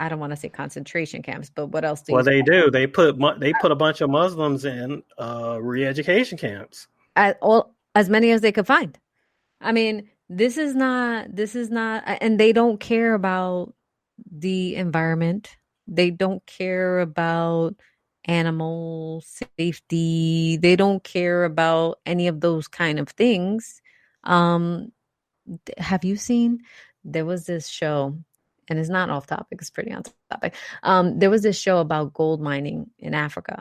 I don't want to say concentration camps, but what else do well, they do. They put a bunch of Muslims in re-education camps. As many as they could find. I mean, this is not, and they don't care about the environment. They don't care about animal safety. They don't care about any of those kind of things. Have you seen? There was this show. And it's not off topic, it's pretty on topic. There was this show about gold mining in Africa.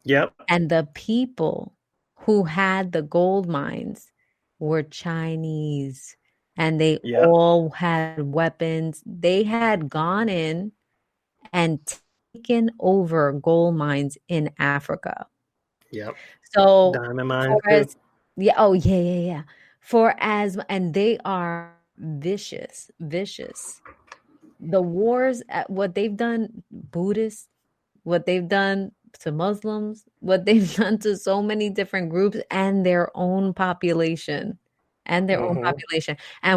Yep. And the people who had the gold mines were Chinese. And they all had weapons. They had gone in and taken over gold mines in Africa. Yep. So diamond mines. And they are vicious. The wars, what they've done, Buddhists, what they've done to Muslims, what they've done to so many different groups and their own population. And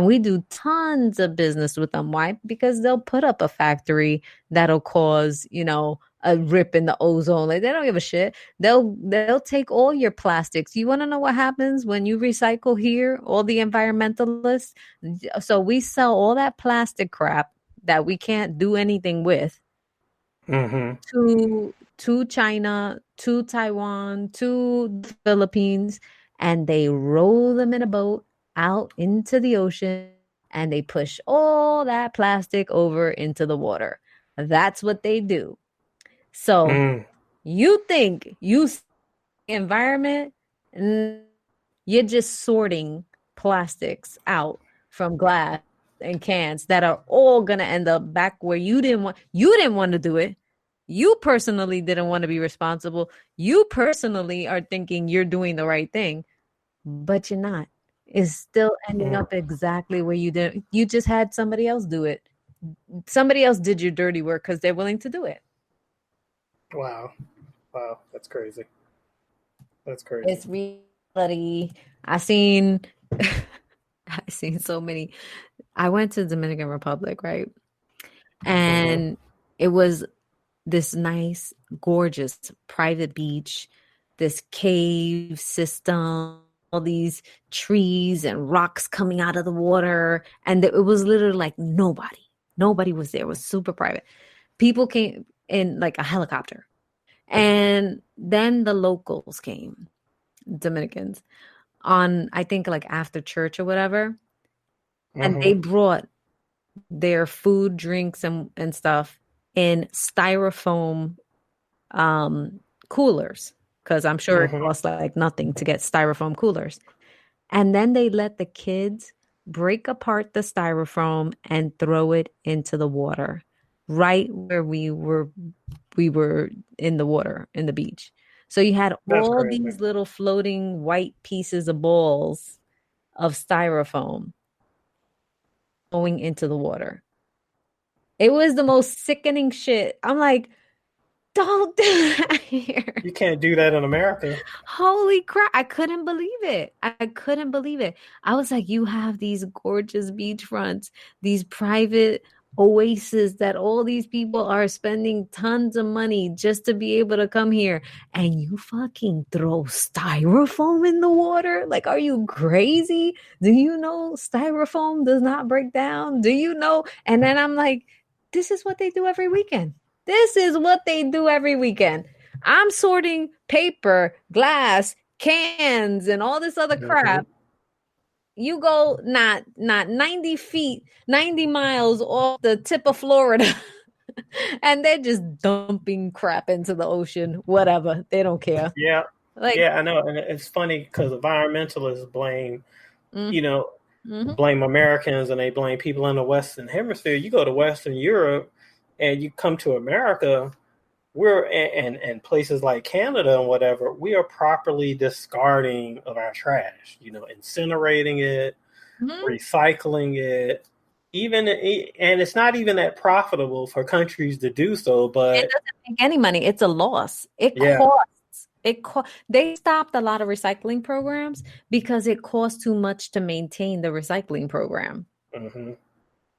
we do tons of business with them. Why? Because they'll put up a factory that'll cause, you know, a rip in the ozone. Like, they don't give a shit. They'll take all your plastics. You want to know what happens when you recycle here? All the environmentalists. So we sell all that plastic crap that we can't do anything with to China, to Taiwan, to the Philippines, and they roll them in a boat out into the ocean and they push all that plastic over into the water. That's what they do. So you think you environment, you're just sorting plastics out from glass and cans that are all going to end up back where you didn't want to do it. You personally didn't want to be responsible. You personally are thinking you're doing the right thing, but you're not. It's still ending up exactly where you did. You just had somebody else do it. Somebody else did your dirty work because they're willing to do it. Wow. That's crazy. It's reality. I seen so many. I went to the Dominican Republic, right? And it was this nice, gorgeous private beach, this cave system, all these trees and rocks coming out of the water. And it was literally like nobody was there. It was super private. People came in like a helicopter. And then the locals came, Dominicans, on, I think, like after church or whatever. And they brought their food, drinks, and stuff in styrofoam coolers, because I'm sure it costs like nothing to get styrofoam coolers. And then they let the kids break apart the styrofoam and throw it into the water, right where we were in the water, in the beach. So you had all these little floating white pieces of balls of styrofoam going into the water. It was the most sickening shit. I'm like, don't do that here. You can't do that in America. Holy crap. I couldn't believe it. I couldn't believe it. I was like, you have these gorgeous beachfronts, these private oases that all these people are spending tons of money just to be able to come here. And you fucking throw styrofoam in the water? Like, are you crazy? Do you know styrofoam does not break down? Do you know? And then I'm like, this is what they do every weekend. This is what they do every weekend. I'm sorting paper, glass, cans, and all this other crap. You go not 90 feet, 90 miles off the tip of Florida, and they're just dumping crap into the ocean. Whatever. They don't care. Yeah. I know. And it's funny because environmentalists blame, blame Americans, and they blame people in the Western Hemisphere. You go to Western Europe and you come to America, we're and places like Canada and whatever, we are properly discarding of our trash, incinerating it, recycling it, and it's not even that profitable for countries to do so, but it doesn't make any money. It's a loss. They stopped a lot of recycling programs because it costs too much to maintain the recycling program.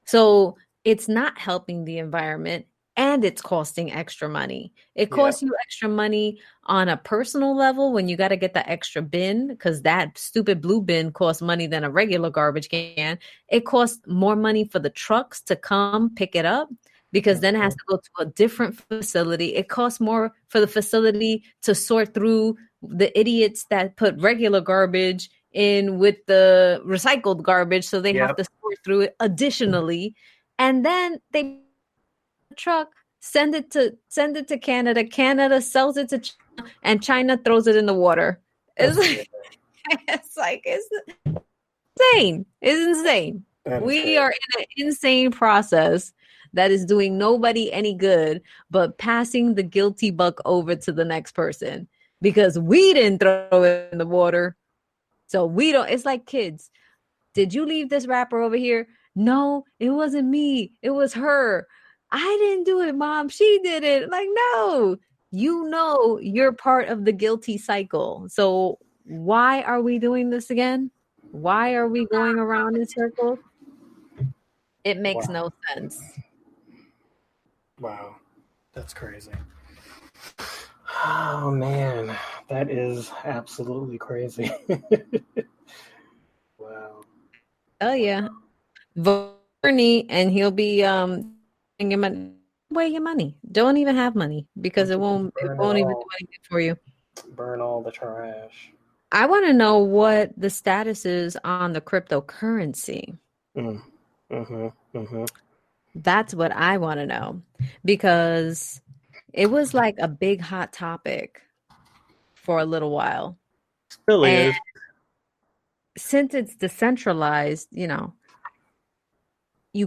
So it's not helping the environment, and it's costing extra money. It costs you extra money on a personal level when you got to get the extra bin, because that stupid blue bin costs money than a regular garbage can. It costs more money for the trucks to come pick it up, because then it has to go to a different facility. It costs more for the facility to sort through the idiots that put regular garbage in with the recycled garbage. So they have to sort through it additionally. And then they truck, send it to Canada. Canada sells it to China, and China throws it in the water. It's insane. It's insane. We are in an insane process that is doing nobody any good, but passing the guilty buck over to the next person because we didn't throw it in the water. So we don't. It's like kids. Did you leave this wrapper over here? No, it wasn't me. It was her. I didn't do it, Mom. She did it. Like, no, you're part of the guilty cycle. So why are we doing this again? Why are we going around in circles? It makes no sense. Wow. That's crazy. Oh, man. That is absolutely crazy. Wow. Oh, yeah. Bernie, and he'll be your money. Don't even have money, because it won't even do anything for you. Burn all the trash. I want to know what the status is on the cryptocurrency. That's what I want to know, because it was like a big hot topic for a little while. It really is. Since it's decentralized, you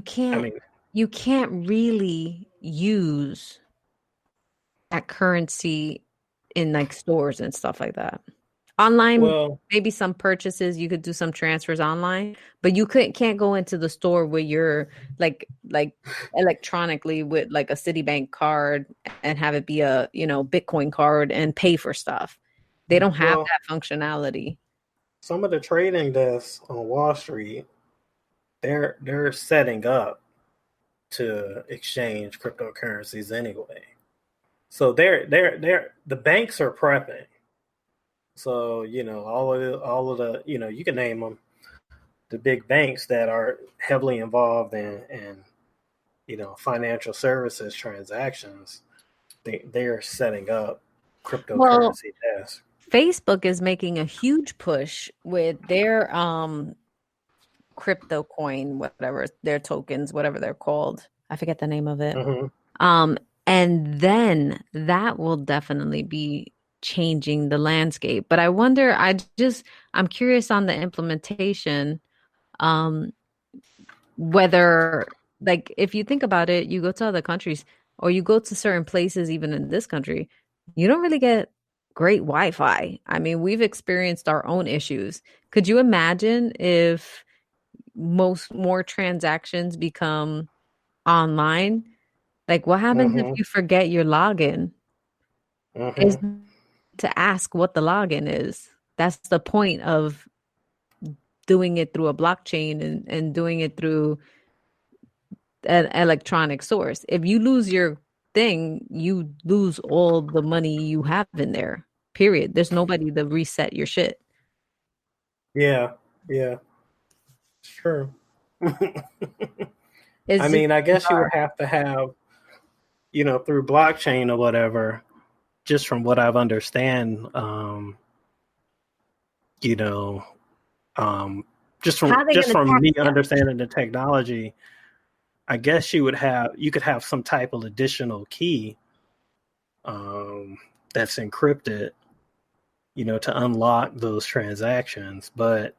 can't really use that currency in like stores and stuff like that. Online, maybe some purchases, you could do some transfers online, but you can't go into the store where you're like electronically with like a Citibank card and have it be a Bitcoin card and pay for stuff. They don't have that functionality. Some of the trading desks on Wall Street, they're setting up to exchange cryptocurrencies anyway. So the banks are prepping. So, all of the, you can name them, the big banks that are heavily involved in financial services transactions, they're setting up cryptocurrency desks. Facebook is making a huge push with their crypto coin, whatever their tokens, whatever they're called. I forget the name of it. And then that will definitely be changing the landscape. But I wonder, I'm curious on the implementation, whether, like, if you think about it, you go to other countries or you go to certain places, even in this country, you don't really get great Wi-Fi. I mean, we've experienced our own issues. Could you imagine if more transactions become online, like what happens if you forget your login? Is to ask what the login is. That's the point of doing it through a blockchain and doing it through an electronic source. If you lose your thing, you lose all the money you have in there. Period. There's nobody to reset your shit. Yeah. It's true. I mean, I guess you would have to have, through blockchain or whatever, just from what I've understand, just from me understanding the technology, I guess you could have some type of additional key that's encrypted, to unlock those transactions. But,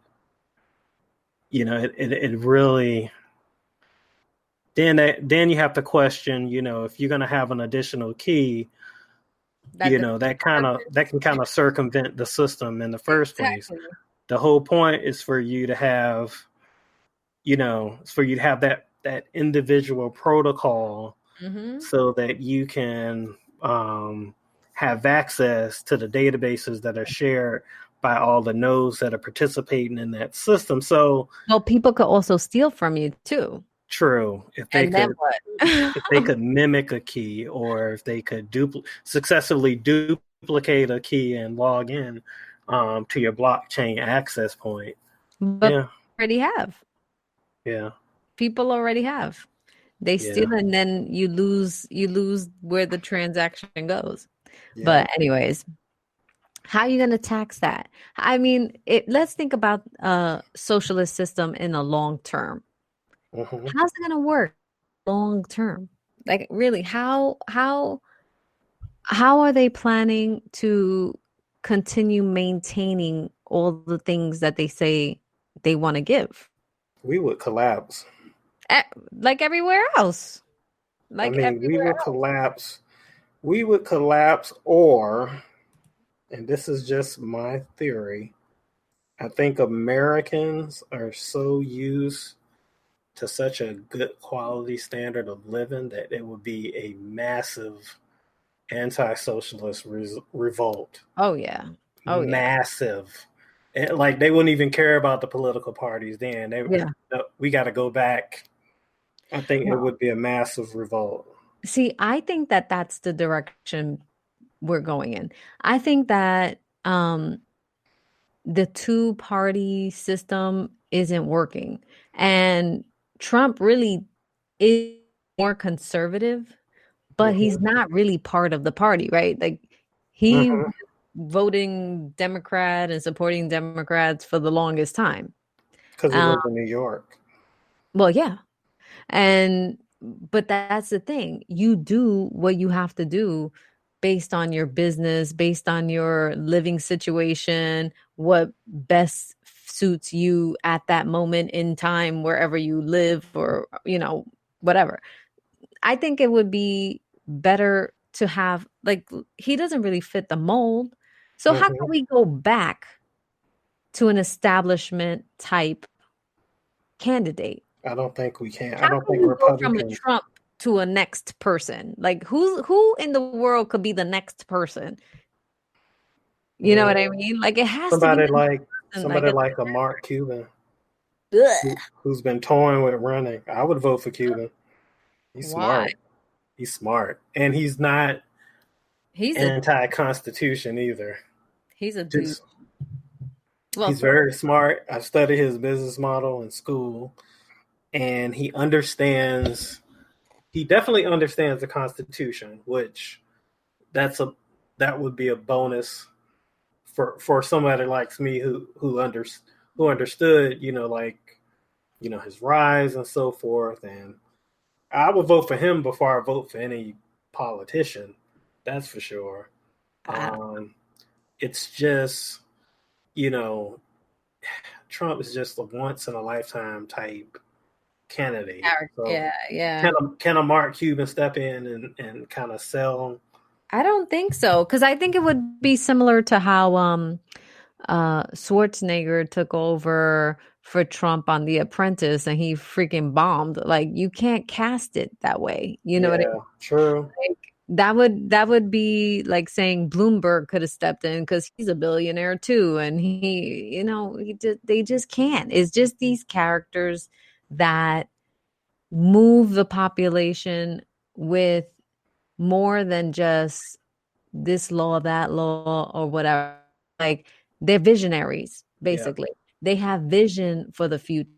it really, then you have to question, if you're going to have an additional key, that can kind of circumvent the system in the first place. The whole point is for you to have, that individual protocol so that you can have access to the databases that are shared by all the nodes that are participating in that system. So, well, people could also steal from you too. True. If they could mimic a key, or if they could successfully duplicate a key and log in to your blockchain access point. But already have. Yeah. People already have. They steal and then you lose where the transaction goes. Yeah. But anyways, how are you going to tax that? I mean, let's think about a socialist system in the long term. How's it going to work long term? Like, really, how are they planning to continue maintaining all the things that they say they want to give? We would collapse. Like everywhere else. Collapse. We would collapse, or, and this is just my theory, I think Americans are so used to such a good quality standard of living that it would be a massive anti-socialist revolt. Oh yeah. Massive. And, like, they wouldn't even care about the political parties then. We got to go back. I think it would be a massive revolt. See, I think that that's the direction we're going in. I think that the two-party system isn't working. And Trump really is more conservative, but he's not really part of the party, right? Like, he was voting Democrat and supporting Democrats for the longest time. Because he lives in New York. Well, yeah. But that's the thing. You do what you have to do based on your business, based on your living situation, what best suits you at that moment in time, wherever you live, or, whatever. I think it would be better to have, like, he doesn't really fit the mold. So how can we go back to an establishment type candidate? I don't think we can. I don't think Republicans go from a Trump to a next person. Like, who in the world could be the next person? You know what I mean? Like, it has somebody to be somebody like a Mark Cuban, who's been toying with running. I would vote for Cuban. He's smart. He's smart, and he's not. He's anti-Constitution either. He's a dude. He's very smart. I studied his business model in school, and he definitely understands the Constitution, which that would be a bonus for somebody like me who understood, his rise and so forth. And I would vote for him before I vote for any politician. That's for sure. It's just, Trump is just a once in a lifetime type candidate. So yeah. Can a Mark Cuban step in and kind of sell? I don't think so, because I think it would be similar to how Schwarzenegger took over for Trump on The Apprentice and he freaking bombed. Like, you can't cast it that way. You know what I mean? True. Like, that would be like saying Bloomberg could have stepped in because he's a billionaire too, and they just can't. It's just these characters that move the population with more than just this law, that law, or whatever. Like, they're visionaries, basically. They have vision for the future.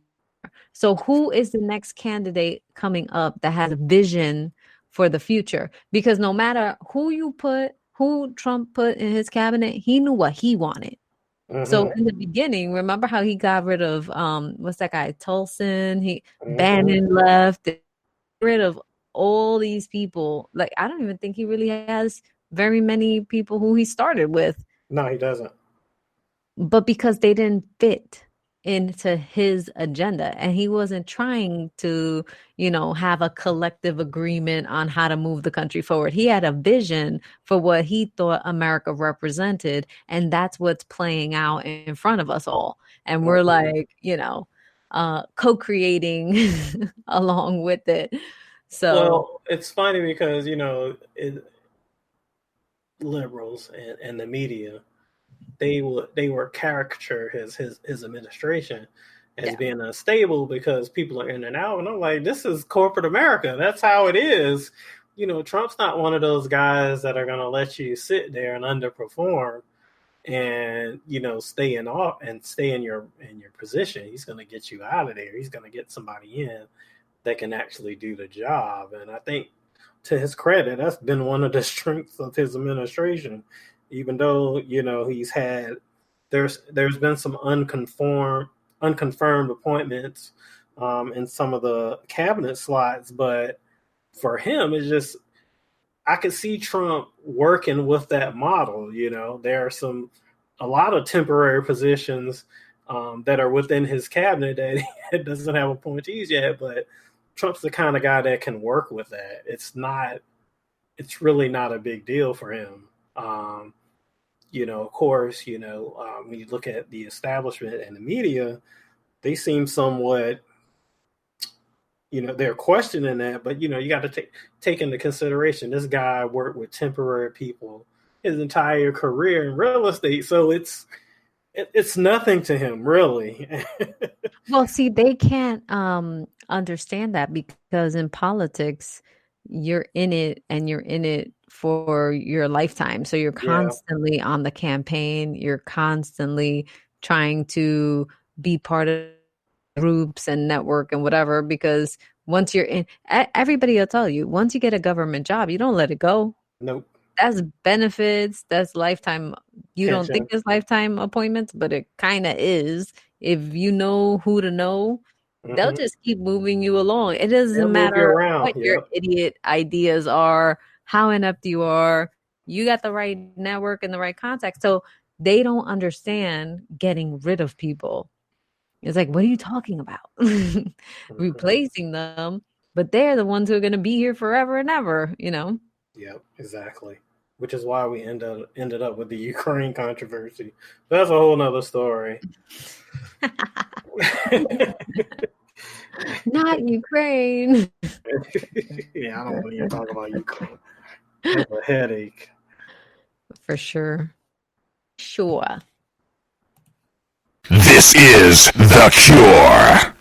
So who is the next candidate coming up that has a vision for the future? Because no matter who Trump put in his cabinet, he knew what he wanted. So in the beginning, remember how he got rid of what's that guy, Tulsin? Bannon left, rid of all these people. Like, I don't even think he really has very many people who he started with. No, he doesn't. But because they didn't fit into his agenda, and he wasn't trying to, have a collective agreement on how to move the country forward. He had a vision for what he thought America represented, and that's what's playing out in front of us all. And we're like, co-creating along with it. So, well, it's funny because liberals and the media, they were caricature his administration as being unstable because people are in and out, and I'm like, this is corporate America. That's how it is. Trump's not one of those guys that are going to let you sit there and underperform and stay in your position. He's going to get you out of there. He's going to get somebody in that can actually do the job. And I think, to his credit, that's been one of the strengths of his administration. Even though there's been some unconfirmed appointments in some of the cabinet slots, but for him, it's just, I could see Trump working with that model. There are a lot of temporary positions that are within his cabinet that he doesn't have appointees yet, but Trump's the kind of guy that can work with that. It's really not a big deal for him. Of course, when you look at the establishment and the media, they seem somewhat, they're questioning that, but, you got to take into consideration this guy worked with temporary people his entire career in real estate. So it's nothing to him, really. Well, see, they can't understand that because in politics, you're in it and you're in it for your lifetime. So you're constantly on the campaign. You're constantly trying to be part of groups and network and whatever, because once you're in, everybody will tell you, once you get a government job, you don't let it go. Nope. That's benefits. That's lifetime. You don't think it's lifetime appointments, but it kind of is. If you know who to know, they'll just keep moving you along. It doesn't matter what your idiot ideas are, how inept you are. You got the right network and the right contact. So they don't understand getting rid of people. It's like, what are you talking about? Replacing them, but they're the ones who are going to be here forever and ever, Yep, exactly. Which is why we ended up with the Ukraine controversy. That's a whole nother story. Not Ukraine. Yeah, I don't want to even talk about Ukraine. That's a headache. For sure. Sure. This is The Cure.